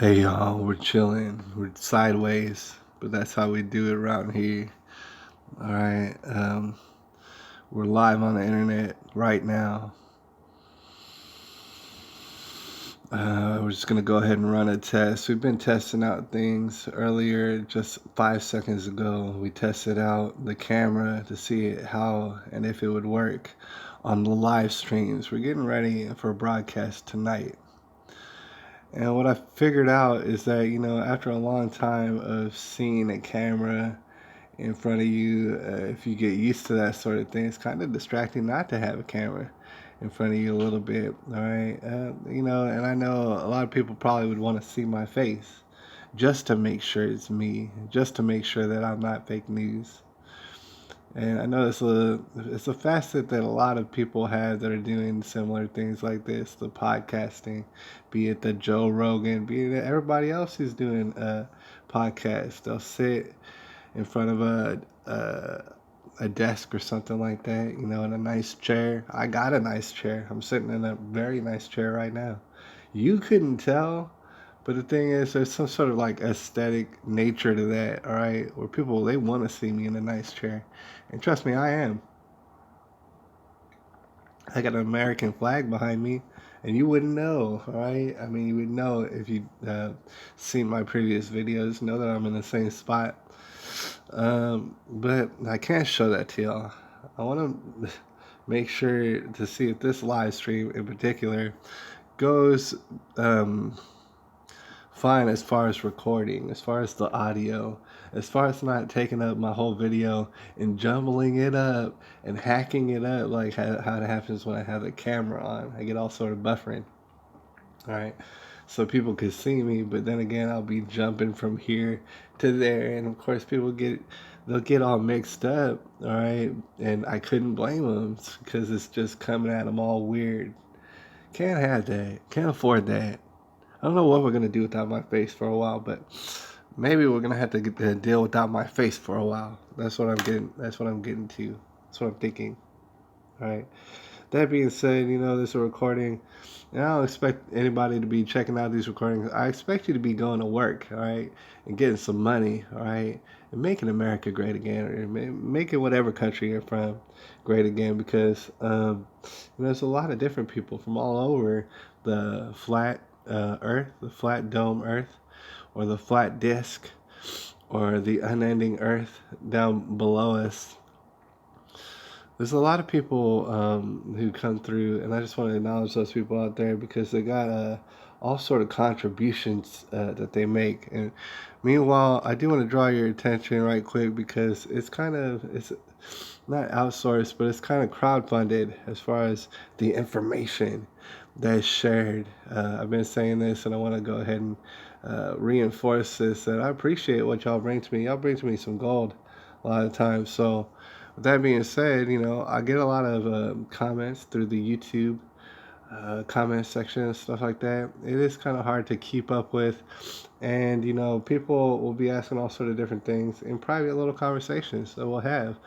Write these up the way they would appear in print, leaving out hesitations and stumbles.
Hey y'all, we're chilling. We're sideways, but that's how we do it around here. All right, we're live on the internet right now. We're just gonna go ahead and run a test. We've been testing out things earlier, just 5 seconds ago. We tested out the camera to see how and if it would work on the live streams. We're getting ready for a broadcast tonight. And what I figured out is that, after a long time of seeing a camera in front of you, if you get used to that sort of thing, it's kind of distracting not to have a camera in front of you a little bit. All right. And I know a lot of people probably would want to see my face just to make sure it's me, just to make sure that I'm not fake news. And I know it's a facet that a lot of people have that are doing similar things like this, the podcasting, be it the Joe Rogan, be it everybody else who's doing a podcast. They'll sit in front of a desk or something like that, in a nice chair. I got a nice chair. I'm sitting in a very nice chair right now. You couldn't tell, but the thing is, there's some sort of like aesthetic nature to that, all right? Where people, they want to see me in a nice chair. And trust me, I am. I got an American flag behind me, and you wouldn't know, all right? I mean, you would know if you seen my previous videos, know that I'm in the same spot. But I can't show that to y'all. I want to make sure to see if this live stream in particular goes fine as far as recording, as far as the audio, as far as not taking up my whole video and jumbling it up and hacking it up like how it happens when I have the camera on. I get all sort of buffering. All right. So people could see me, but then again, I'll be jumping from here to there, and of course, they'll get all mixed up. All right, and I couldn't blame them because it's just coming at them all weird. Can't have that. Can't afford that. I don't know what we're gonna do without my face for a while, but maybe we're gonna have to deal without my face for a while. That's what I'm getting. That's what I'm getting to. That's what I'm thinking. All right. That being said, this is a recording, and I don't expect anybody to be checking out these recordings. I expect you to be going to work, all right, and getting some money, all right, and making America great again, or making whatever country you're from great again, because there's a lot of different people from all over the flat Earth, the flat dome Earth, or the flat disk, or the unending Earth down below us. There's a lot of people who come through, and I just want to acknowledge those people out there because they got all sort of contributions that they make. And meanwhile, I do want to draw your attention right quick because it's not outsourced, but it's kind of crowdfunded as far as the information that's shared. I've been saying this, and I want to go ahead and reinforce this. That I appreciate what y'all bring to me. Y'all bring to me some gold a lot of times. So with that being said, I get a lot of comments through the YouTube comment section and stuff like that. It is kind of hard to keep up with, and people will be asking all sort of different things in private little conversations that we'll have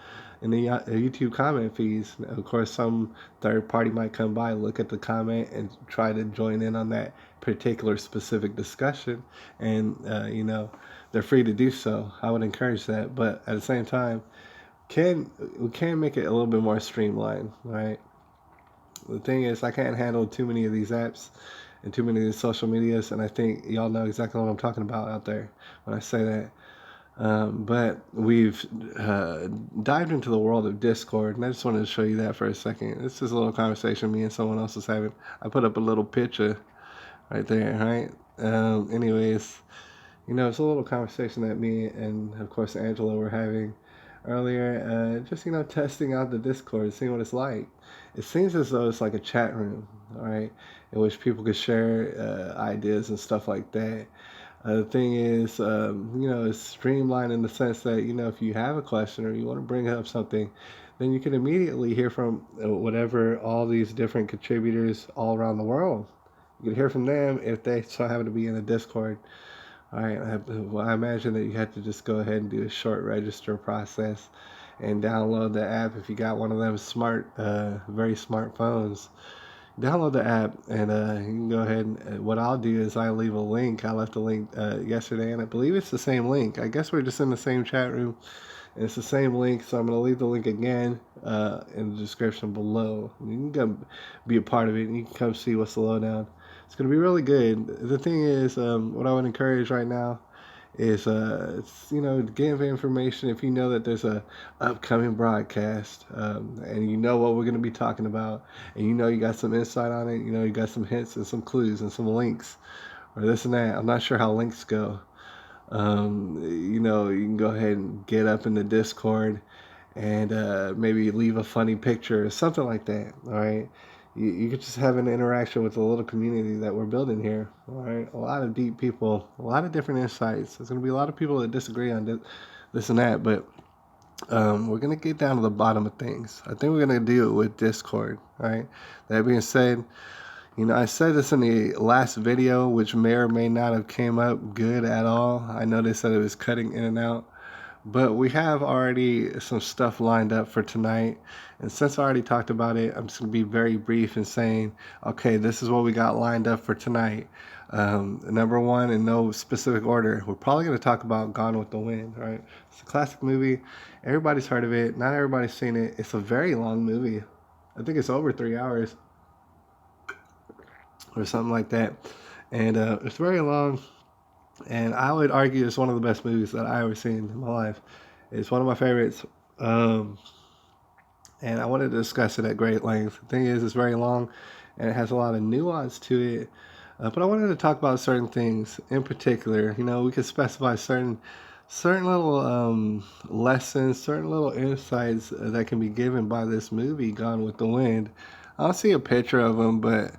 in the YouTube comment feeds. Of course, some third party might come by, look at the comment, and try to join in on that particular specific discussion, and they're free to do so. I would encourage that, but at the same time, we can make it a little bit more streamlined, right? The thing is, I can't handle too many of these apps and too many of these social medias, and I think y'all know exactly what I'm talking about out there when I say that. But we've dived into the world of Discord, and I just wanted to show you that for a second. This is a little conversation me and someone else was having. I put up a little picture right there, right? Anyways, it's a little conversation that me and, of course, Angela were having earlier. Just, testing out the Discord, seeing what it's like. It seems as though it's like a chat room, all right, in which people could share ideas and stuff like that. The thing is, it's streamlined in the sense that, if you have a question or you want to bring up something, then you can immediately hear from whatever all these different contributors all around the world. You can hear from them if they so happen to be in a Discord. All right, well, I imagine that you have to just go ahead and do a short register process and download the app if you got one of them smart, very smart phones. download the app, and you can go ahead and what I'll do is I leave a link. I left a link yesterday, and I believe it's the same link. I guess we're just in the same chat room. And it's the same link, so I'm going to leave the link again in the description below. You can come be a part of it, and you can come see what's the lowdown. It's going to be really good. The thing is, what I would encourage right now is, give information if you know that there's a upcoming broadcast, and you know what we're going to be talking about, and you know you got some insight on it, you know you got some hints and some clues and some links, or this and that. I'm not sure how links go. You can go ahead and get up in the Discord and maybe leave a funny picture or something like that. All right. You could just have an interaction with the little community that we're building here. All right. A lot of deep people, a lot of different insights. There's going to be a lot of people that disagree on this and that, but we're going to get down to the bottom of things. I think we're going to do it with Discord. All right. That being said, I said this in the last video, which may or may not have came up good at all. I noticed that it was cutting in and out. But we have already some stuff lined up for tonight. And since I already talked about it, I'm just going to be very brief in saying, okay, this is what we got lined up for tonight. Number one, in no specific order, we're probably going to talk about Gone with the Wind, right? It's a classic movie. Everybody's heard of it. Not everybody's seen it. It's a very long movie. I think it's over 3 hours or something like that. And it's very long. And I would argue it's one of the best movies that I ever seen in my life. It's one of my favorites. And I wanted to discuss it at great length. The thing is, it's very long and it has a lot of nuance to it. But I wanted to talk about certain things in particular. We could specify certain little lessons, certain little insights that can be given by this movie, Gone with the Wind. I'll see a picture of them, but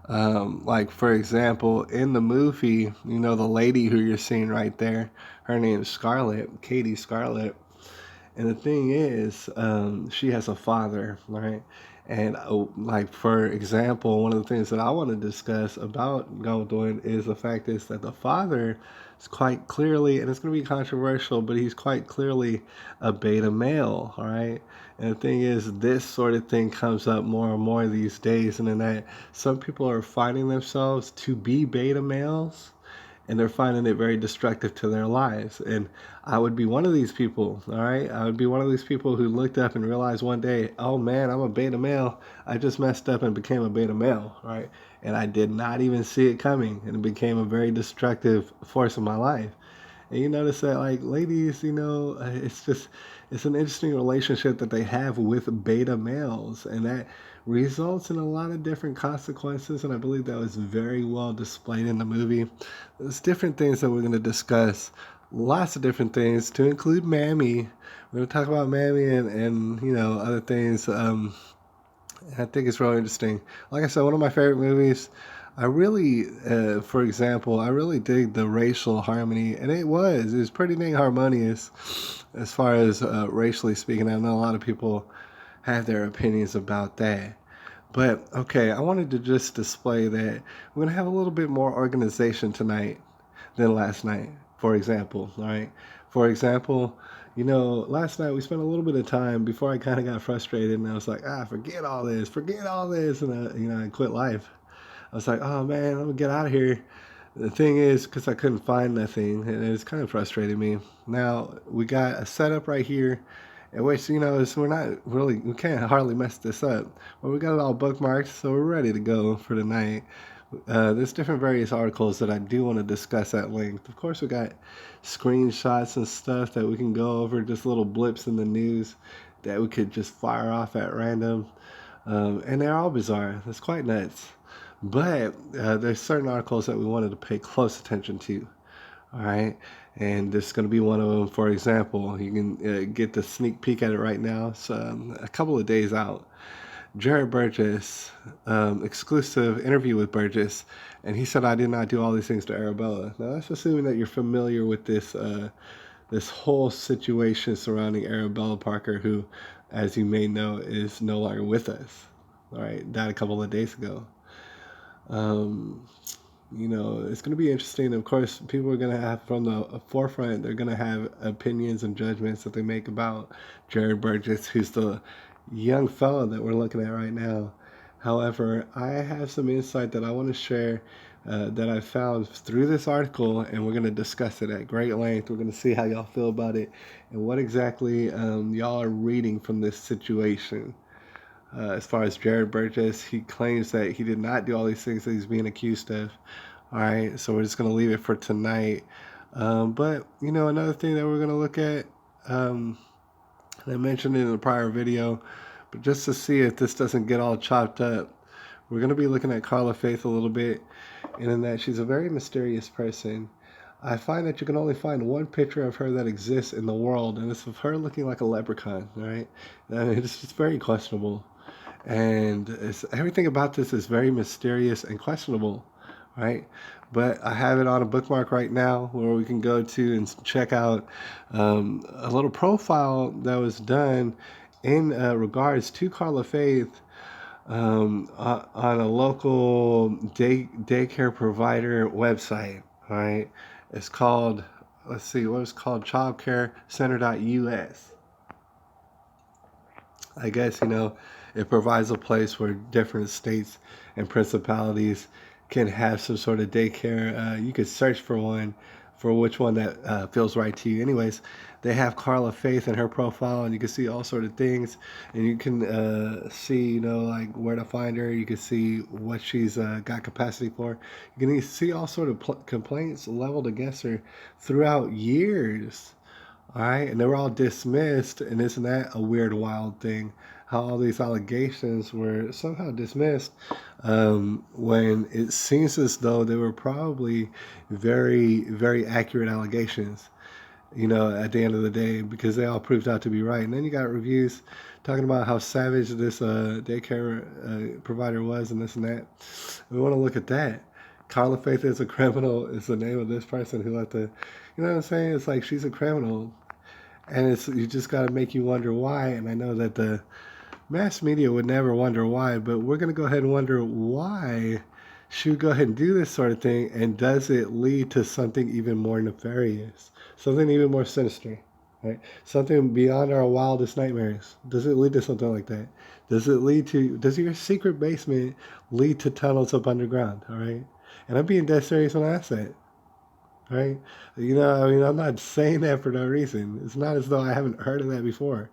like, for example, in the movie, the lady who you're seeing right there, her name is Scarlett, Katie Scarlett. And the thing is, she has a father, right? And like, for example, one of the things that I want to discuss about Gone with the Wind is the fact is that the father is quite clearly, and it's going to be controversial, but he's quite clearly a beta male, all right? And the thing is, this sort of thing comes up more and more these days, and in that some people are finding themselves to be beta males, and they're finding it very destructive to their lives. And I would be one of these people, all right? I would be one of these people who looked up and realized one day, oh man, I'm a beta male. I just messed up and became a beta male, right? And I did not even see it coming, and it became a very destructive force in my life. And you notice that, like, ladies, it's an interesting relationship that they have with beta males, and that results in a lot of different consequences. And I believe that was very well displayed in the movie. There's different things that we're going to discuss, lots of different things, to include Mammy. We're going to talk about Mammy and other things. I think it's really interesting. Like I said, one of my favorite movies. I really, for example, I really dig the racial harmony, and it was pretty dang harmonious as far as racially speaking. I know a lot of people have their opinions about that. But okay, I wanted to just display that we're going to have a little bit more organization tonight than last night, for example. All right. For example, last night we spent a little bit of time before I kind of got frustrated and I was like, forget all this, forget all this. And I quit life. I was like, oh man, I'm gonna get out of here. The thing is, because I couldn't find nothing, and it's kind of frustrating me. Now we got a setup right here, in which we're not really, we can't hardly mess this up. But we got it all bookmarked, so we're ready to go for tonight. There's different various articles that I do want to discuss at length. Of course, we got screenshots and stuff that we can go over, just little blips in the news that we could just fire off at random. And they're all bizarre. It's quite nuts. But there's certain articles that we wanted to pay close attention to. All right. And this is going to be one of them. For example, you can get the sneak peek at it right now. It's a couple of days out. Jared Burgess, exclusive interview with Burgess. And he said, I did not do all these things to Arabella. Now, that's assuming that you're familiar with this whole situation surrounding Arabella Parker, who, as you may know, is no longer with us. All right. Died a couple of days ago. It's going to be interesting. Of course, people are going to have, from the forefront, they're going to have opinions and judgments that they make about Jared Burgess, who's the young fella that we're looking at right now. However, I have some insight that I want to share that I found through this article, and we're going to discuss it at great length. We're going to see how y'all feel about it and what exactly y'all are reading from this situation. As far as Jared Burgess, he claims that he did not do all these things that he's being accused of. All right, so we're just going to leave it for tonight. But, another thing that we're going to look at, um, I mentioned it in a prior video, but just to see if this doesn't get all chopped up, we're going to be looking at Carla Faith a little bit, and in that she's a very mysterious person. I find that you can only find one picture of her that exists in the world, and it's of her looking like a leprechaun, right? And it's just very questionable. And everything about this is very mysterious and questionable, right? But I have it on a bookmark right now where we can go to and check out a little profile that was done in regards to Carla Faith on a local daycare provider website. All right, it's called, let's see, what it's called, childcarecenter.us. I guess, it provides a place where different states and principalities can have some sort of daycare. You could search for one, for which one that feels right to you. Anyways, they have Carla Faith in her profile, and you can see all sort of things, and you can see, like where to find her. You can see what she's got capacity for. You can see all sort of complaints leveled against her throughout years. All right, and they were all dismissed, and isn't that a weird, wild thing? How all these allegations were somehow dismissed when it seems as though they were probably very, very accurate allegations, at the end of the day, because they all proved out to be right. And then you got reviews talking about how savage this daycare provider was and this and that. We want to look at that. Carla Faith is a criminal is the name of this person who let the, you know what I'm saying? It's like she's a criminal. And you just got to make you wonder why. And I know that the mass media would never wonder why, but we're going to go ahead and wonder why she would go ahead and do this sort of thing. And does it lead to something even more nefarious, something even more sinister, right? Something beyond our wildest nightmares? Does it lead to something like that? Does your secret basement lead to tunnels up underground? All right. And I'm being dead serious when I ask that. Right? I'm not saying that for no reason. It's not as though I haven't heard of that before.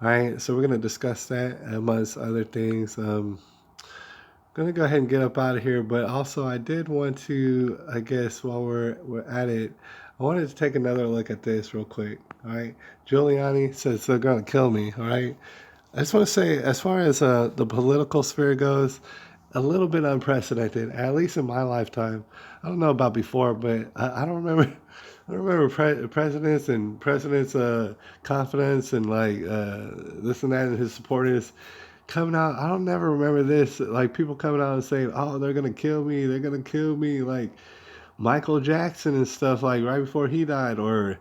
All right, so we're going to discuss that amongst other things. Going to go ahead and get up out of here, but also I did want to, I guess, while we're at it, I wanted to take another look at this real quick. All right, Giuliani says they're going to kill me. All right, I just want to say, as far as the political sphere goes, a little bit unprecedented, at least in my lifetime. I don't know about before, but I don't remember. I don't remember presidents and presidents' confidence and like this and that and his supporters coming out. I don't never remember this, like people coming out and saying, "Oh, they're gonna kill me. They're gonna kill me." Like Michael Jackson and stuff, like right before he died, or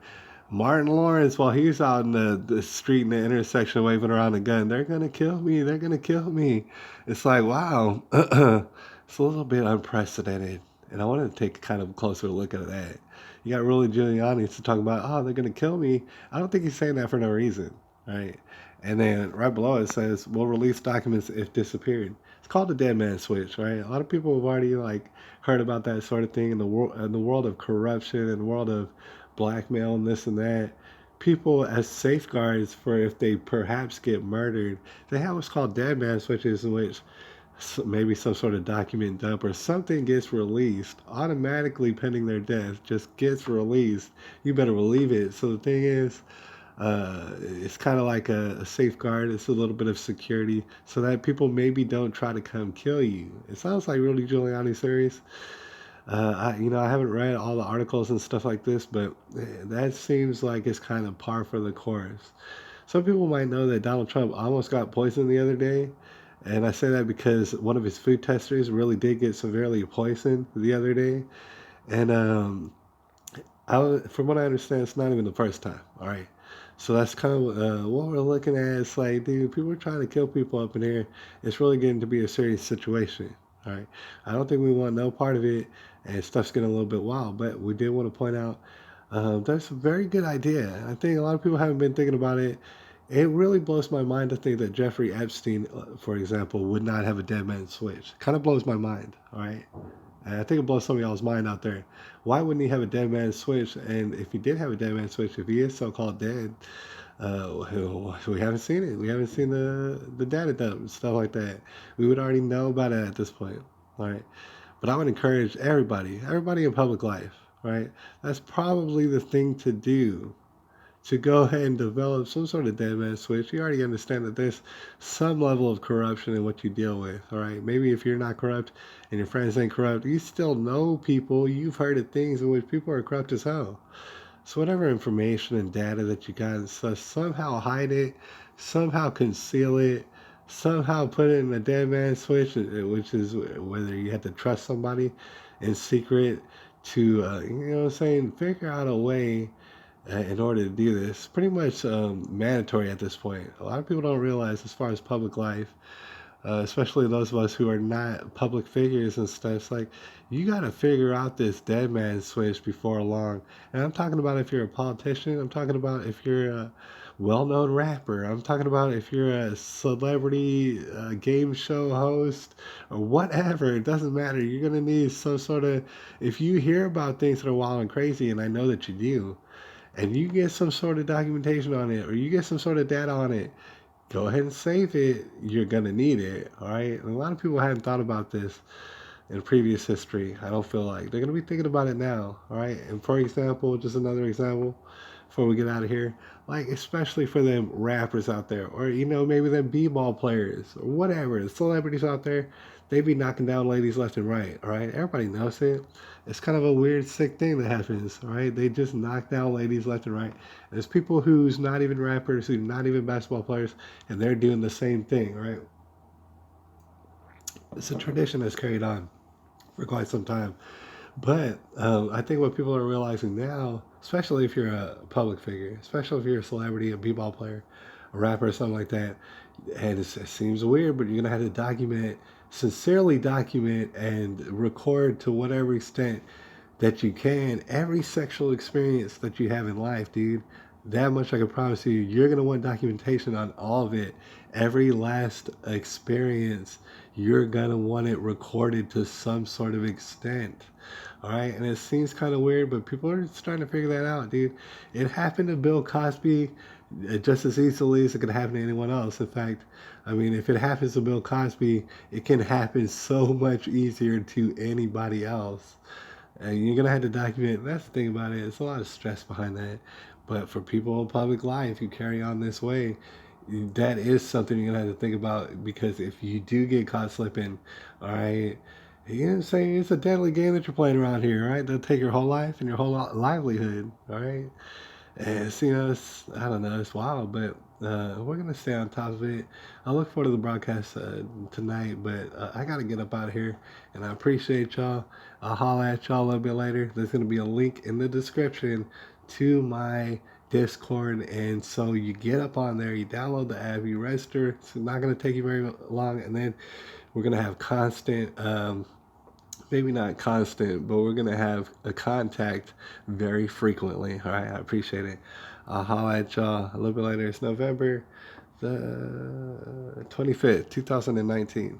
Martin Lawrence while he was out in the street in the intersection waving around a gun. They're gonna kill me. They're gonna kill me. It's like, wow, it's a little bit unprecedented, and I wanted to take kind of a closer look at that. You got Rudy Giuliani to talk about, oh, they're gonna kill me. I don't think he's saying that for no reason, right? And then right below it says, we'll release documents if disappeared. It's called the dead man switch, right? A lot of people have already like heard about that sort of thing in the world of corruption and the world of blackmail and this and that. People as safeguards for if they perhaps get murdered, they have what's called dead man switches, in which maybe some sort of document dump or something gets released automatically pending their death, just gets released. You better believe it. So the thing is, it's kind of like a safeguard. It's a little bit of security so that people maybe don't try to come kill you. It sounds like Rudy Giuliani series. I haven't read all the articles and stuff like this, but that seems like it's kind of par for the course. Some people might know that Donald Trump almost got poisoned the other day, and I say that because one of his food testers really did get severely poisoned the other day, and from what I understand, it's not even the first time. All right, so that's kind of what we're looking at. It's like, dude, people are trying to kill people up in here. It's really getting to be a serious situation. All right, I don't think we want no part of it, and stuff's getting a little bit wild. But we did want to point out that's a very good idea. I think a lot of people haven't been thinking about it. It really blows my mind to think that Jeffrey Epstein, for example, would not have a dead man switch. Kind of blows my mind, all right? And I think it blows some of y'all's mind out there. Why wouldn't he have a dead man switch? And if he did have a dead man switch, if he is so-called dead, we haven't seen it. We haven't seen the data dump, stuff like that. We would already know about it at this point, all right? But I would encourage everybody in public life, right? That's probably the thing to do, to go ahead and develop some sort of dead man switch. You already understand that there's some level of corruption in what you deal with, all right? Maybe if you're not corrupt and your friends ain't corrupt, you still know people. You've heard of things in which people are corrupt as hell. So whatever information and data that you got and such, somehow hide it, somehow conceal it, somehow put it in a dead man switch, which is whether you have to trust somebody in secret to, you know what I'm saying, figure out a way in order to do this. Pretty much mandatory at this point. A lot of people don't realize, as far as public life, especially those of us who are not public figures and stuff, it's like you got to figure out this dead man switch before long. And I'm talking about if you're a politician, I'm talking about if you're a well-known rapper, I'm talking about if you're a celebrity game show host or whatever. It doesn't matter. You're gonna need some sort of, if you hear about things that are wild and crazy, and I know that you do, and you get some sort of documentation on it or you get some sort of data on it, go ahead and save it. You're gonna need it, all right? And a lot of people hadn't thought about this in previous history. I don't feel like they're gonna be thinking about it now, all right? And for example, just another example before we get out of here, like especially for them rappers out there, or you know maybe them b-ball players or whatever, the celebrities out there, they be knocking down ladies left and right, all right? Everybody knows it. It's kind of a weird, sick thing that happens, all right? They just knock down ladies left and right. And there's people who's not even rappers, who's not even basketball players, and they're doing the same thing, right? It's a tradition that's carried on for quite some time. But I think what people are realizing now, especially if you're a public figure, especially if you're a celebrity, a b-ball player, a rapper, or something like that, and it seems weird, but you're gonna have to document, sincerely document, and record to whatever extent that you can every sexual experience that you have in life, dude. That much I can promise you. You're gonna want documentation on all of it. Every last experience, you're gonna want it recorded to some sort of extent. All right, and it seems kind of weird, but people are starting to figure that out, dude. It happened to Bill Cosby just as easily as it could happen to anyone else. In fact, I mean, if it happens to Bill Cosby, it can happen so much easier to anybody else. And you're gonna have to document. That's the thing about it. It's a lot of stress behind that. But for people in public life, you carry on this way, that is something you're gonna have to think about, because if you do get caught slipping, all right, you know what I'm saying? It's a deadly game that you're playing around here, right? They'll take your whole life and your whole livelihood, all right? And it's, you know, it's, I don't know, it's wild, but we're gonna stay on top of it. I look forward to the broadcast tonight, but I gotta get up out of here. And I appreciate y'all. I'll holler at y'all a little bit later. There's gonna be a link in the description to my Discord, and so you get up on there, you download the app, you register. It's not gonna take you very long, and then we're gonna have constant. Maybe not constant, but we're gonna have a contact very frequently. All right, I appreciate it. I'll holla at y'all a little bit later. It's November the 25th, 2019.